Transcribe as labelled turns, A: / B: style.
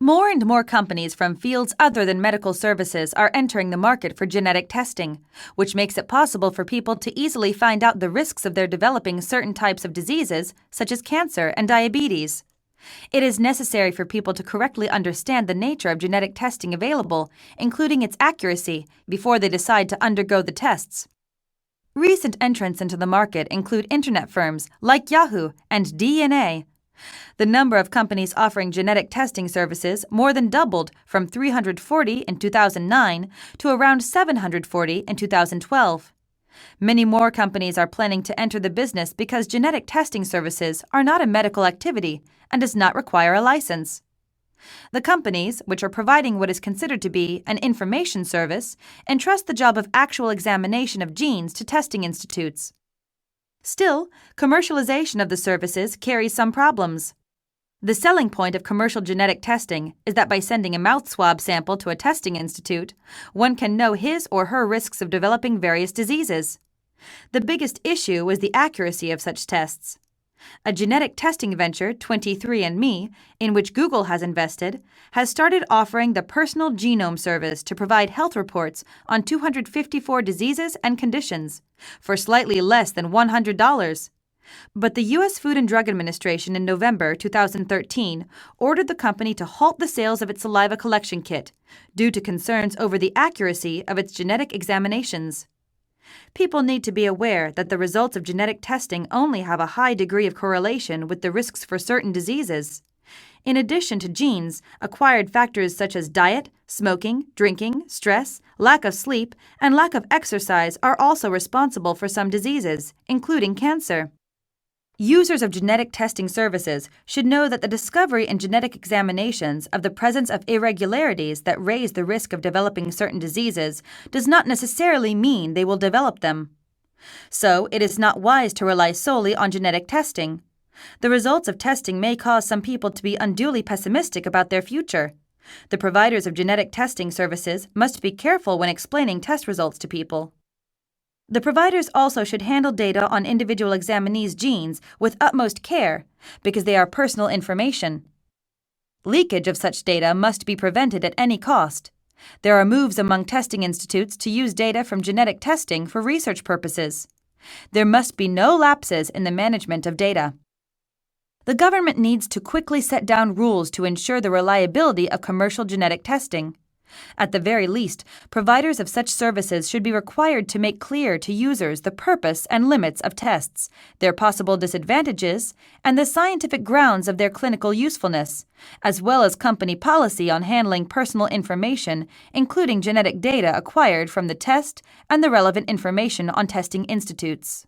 A: More and more companies from fields other than medical services are entering the market for genetic testing, which makes it possible for people to easily find out the risks of their developing certain types of diseases, such as cancer and diabetes. It is necessary for people to correctly understand the nature of genetic testing available, including its accuracy, before they decide to undergo the tests. Recent entrants into the market include internet firms like Yahoo and DNA. The number of companies offering genetic testing services more than doubled from 340 in 2009 to around 740 in 2012. Many more companies are planning to enter the business because genetic testing services are not a medical activity and does not require a license. The companies, which are providing what is considered to be an information service, entrust the job of actual examination of genes to testing institutes. Still, commercialization of the services carries some problems. The selling point of commercial genetic testing is that by sending a mouth swab sample to a testing institute, one can know his or her risks of developing various diseases. The biggest issue is the accuracy of such tests. A genetic testing venture, 23andMe, in which Google has invested, has started offering the Personal Genome Service to provide health reports on 254 diseases and conditions for slightly less than $100. But the U.S. Food and Drug Administration in November 2013 ordered the company to halt the sales of its saliva collection kit due to concerns over the accuracy of its genetic examinations. People need to be aware that the results of genetic testing only have a high degree of correlation with the risks for certain diseases. In addition to genes, acquired factors such as diet, smoking, drinking, stress, lack of sleep, and lack of exercise are also responsible for some diseases, including cancer. Users of genetic testing services should know that the discovery in genetic examinations of the presence of irregularities that raise the risk of developing certain diseases does not necessarily mean they will develop them. So, it is not wise to rely solely on genetic testing. The results of testing may cause some people to be unduly pessimistic about their future. The providers of genetic testing services must be careful when explaining test results to people. The providers also should handle data on individual examinees' genes with utmost care because they are personal information. Leakage of such data must be prevented at any cost. There are moves among testing institutes to use data from genetic testing for research purposes. There must be no lapses in the management of data. The government needs to quickly set down rules to ensure the reliability of commercial genetic testing. At the very least, providers of such services should be required to make clear to users the purpose and limits of tests, their possible disadvantages, and the scientific grounds of their clinical usefulness, as well as company policy on handling personal information, including genetic data acquired from the test and the relevant information on testing institutes.